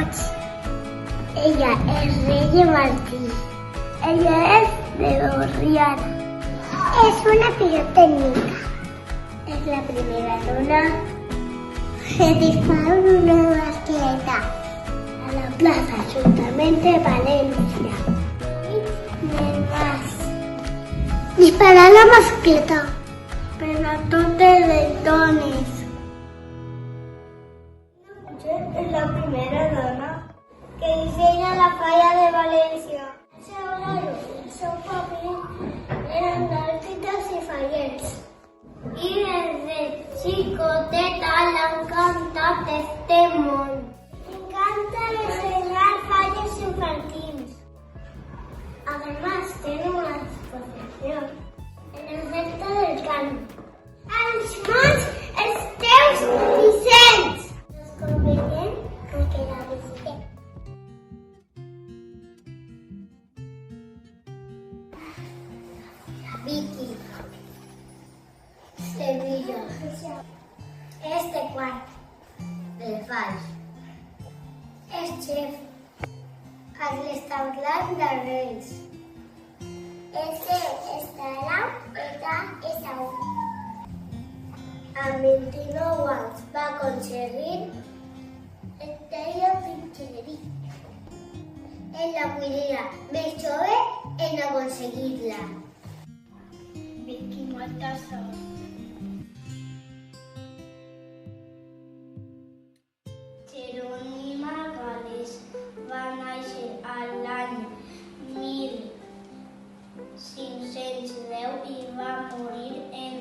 tots. Ella és Reye Martí. Ella és de Borriana. És una pirotècnica. És la primera dona que dispara una mascleta a la plaça Ajuntament de València. Disparar la mascleta per a totes les dones. És la primera dona que dissenya la falla de València. El seu paper eren d'artistes i fallers. I des de xicoteta l'han cantat este món. Encanta ensenyar falles infantils. Además, tiene una exposición en el Centre del Camp. Els mons, els teus dissenys! Nos convidem a que la visitem. Vicky, Sevilla, este quart, del Fals, és xef, al restaurant de Reis. Ese estarà eta esa amb 29 anys va aconseguir estrella Pincherí. És la cuidera més jove en aconseguir-la. Vicky, molta sort. Jerónima Gales va néixer a l'any 1510 i va morir en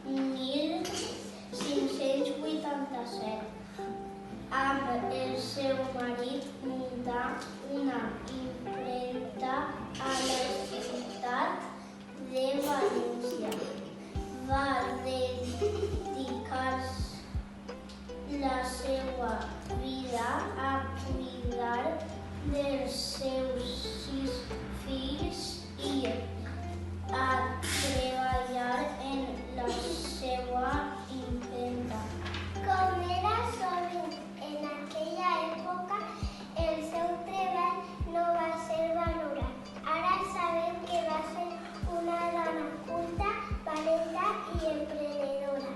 1587. Amb el seu marit muntà una impremta a la ciutat de València. Va dedicar la seva vida a cuidar dels seus 6 fills i a treballar en la seva impremta. Com era sovint en aquella època, el seu treball no va ser valorat. Ara sabem que va ser una dona culta, valenta i emprenedora.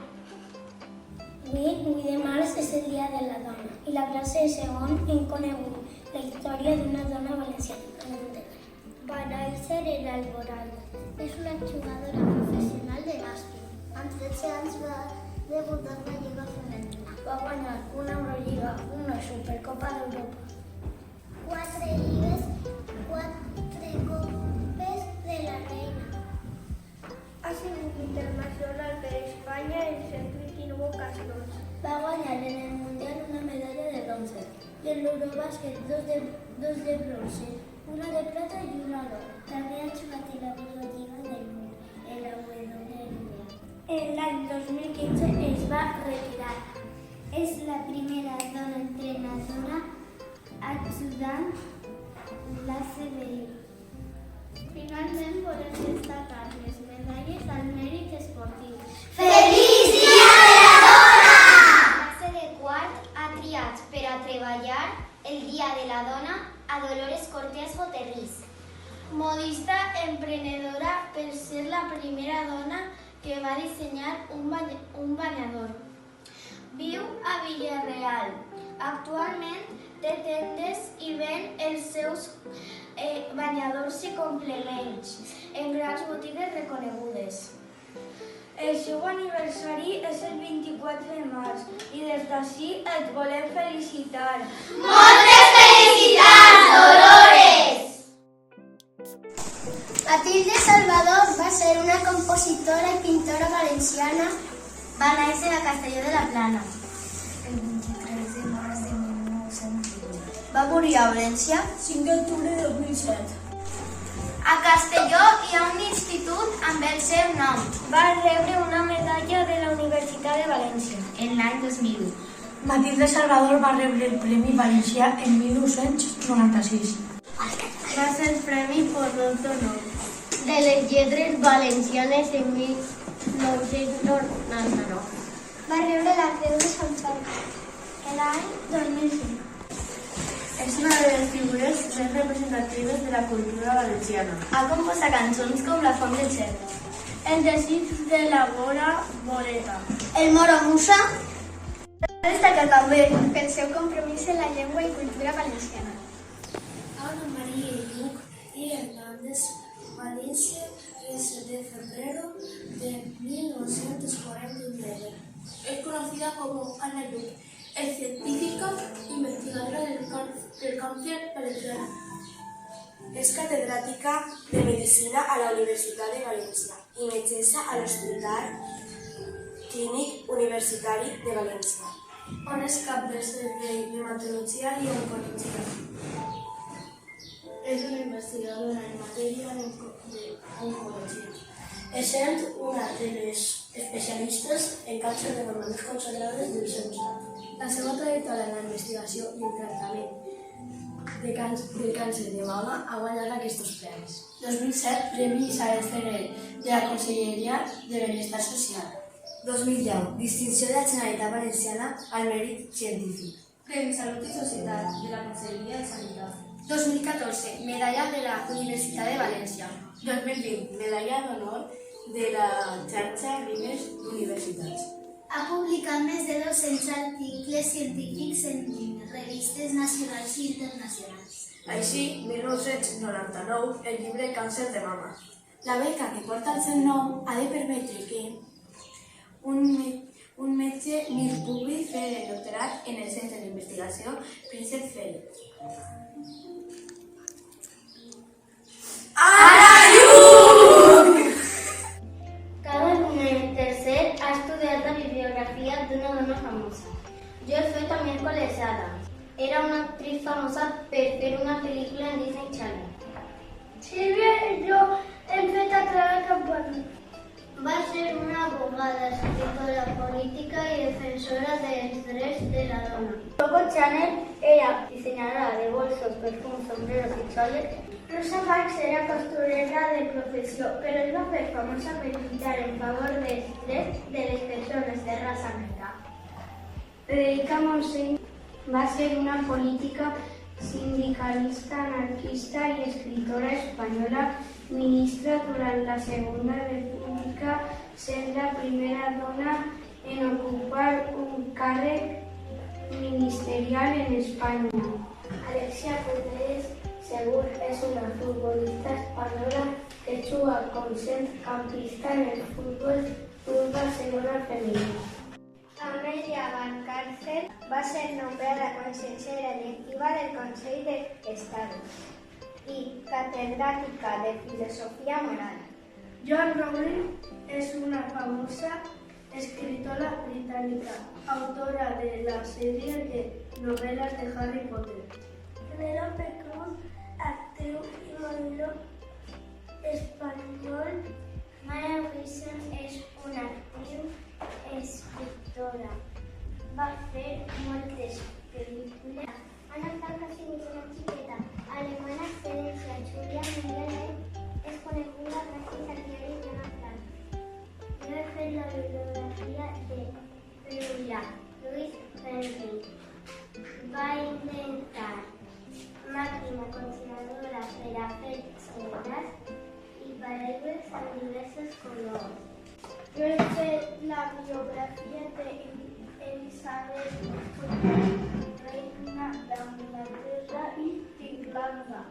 Avui, 8 de març, és el Dia de la Dona i la classe segon hem conegut la història d'una dona valenciana. Va néixer en Alborada. És una jugadora professional de bàsquet. Amb 13 anys va debutar la Lliga Femenina. Va guanyar una Eurolliga, una Supercopa d'Europa, 4 lligues, 4 copes de la Reina. Ha sigut internacional per Espanya en 129 ocasions. Va guanyar en el Mundial una medalla de bronze i en l'Eurobàsquet dos de bronze, una de plata i una d'or. També ha jugat en la millor lliga del món, en la WNBA. En l'any 2015 es va retirar. És la primera dona entrenadora ajudant la Severí. Finalment podem destacar les medalles al mèrit esportiu. Feliç Dia de la Dona! La classe de quart ha triat per a treballar el Dia de la Dona a Dolores Cortés Boterrís. Modista emprenedora per ser la primera dona que va dissenyar un banyador. Viu a Villarreal. Actualment té tendes i ven els seus banyadors i complements en grans botigues reconegudes. El seu aniversari és el 24 de març i des d'ací et volem felicitar. Moltes felicitats, Dolores! Matilde Salvador va ser una compositora i pintora valenciana. Va néixer a Castelló de la Plana el 23 de març de 1920. Va morir a València 5 d'octubre de 2007. A Castelló hi ha un institut amb el seu nom. Va rebre una medalla de la Universitat de València en l'any 2001. Matilde Salvador va rebre el Premi Valencià en 1996. Va ser el Premi Porró d'Honor de les Lletres Valencianes en 1999. Va rebre la Creu de Sant Pere l'any 2005. És una de les figures més representatives de la cultura valenciana. Ha compost cançons com La fam del cel, El desig de la vora voreta. El moro musa. Destaca també Pel seu compromís en la llengua i cultura valenciana. Ana María Lluc y Hernández, Valencia, 13 de febrero de 1949. Es conocida como Ana Lluc, es científica investigadora del cáncer valenciano. Es catedràtica de Medicina a la Universitat de València i metgessa a l'Hospital Clínic Universitari de València, on és cap del Servei d'Hematologia i Oncologia. Es una investigadora en materia de oncología, essent una de les especialistes en càncer de hormones consagrades del seu estat. La seva trajectòria en la investigació i el tractament del càncer de mama ha guanyat aquests premis. 2007, Premi Isabel Ferrer de la Conselleria de Benestar Social. 2010, Distinció de la Generalitat Valenciana al Mèrit Científic. Premi Salut i Societat de la Conselleria de Sanitat. 2014, Medalla de la Universitat de València. 2020, Medalla d'Honor de la Xarxa Ribes d'Universitats. Ha publicat més de 200 articles científics en revistes nacionals i internacionals. Així, 1999, el llibre Càncer de mama. La beca que porta el seu nom ha de permetre que un metge mir pugui fer el doctorat en el Centre d'Investigació Príncep Felip. Cada alumne tercer ha estudiat la bibliografia d'una dona famosa. Jo he fet a Miércoles Adams. Era una actriz famosa per fer una pel·lícula en Disney Channel. Sílvia i jo hem fet a Clara Campoamor. Va ser una abogada, escritora política i defensora dels drets de la dona. Coco Chanel era dissenyadora de bolsos, perfums, sombreros i xoles. Rosa Parks era costurera de professió, però es va fer famosa per lluitar en favor dels drets de les persones de raça negra. Federica Montseny va ser una política sindicalista, anarquista i escritora espanyola, ministra durant la Segunda República, sent la primera dona en ocupar un càrrec ministerial en Espanya. Alexia Putellas Segur és una futbolista espanyola que juga com centrecampista en el Futbol Club Barcelona femení. Amelia Valcárcel va ser nombrada consellera electiva del Consell d'Estat i catedràtica de Filosofia Moral. Joan Rowling és una famosa escritora britànica, autora de la sèrie de novel·les de Harry Potter. Penélope Cruz, actriu i modelo espanyol. Maya Wilson és una actriu escriptora. Va fer moltes pel·lícules. Ana Frank ha sigut una xiqueta alemana que des la Júlia mundialment és coneguda gràcies al diari d'Anna Frank. Jo he fet la bibliografia de Lula Louise Penfield. Va inventar màquina congeladora per a fer cereals i paraigües amb diversos colors. Jo he fet la biografia d'Elisabet II, reina d'Anglaterra i d'Irlanda.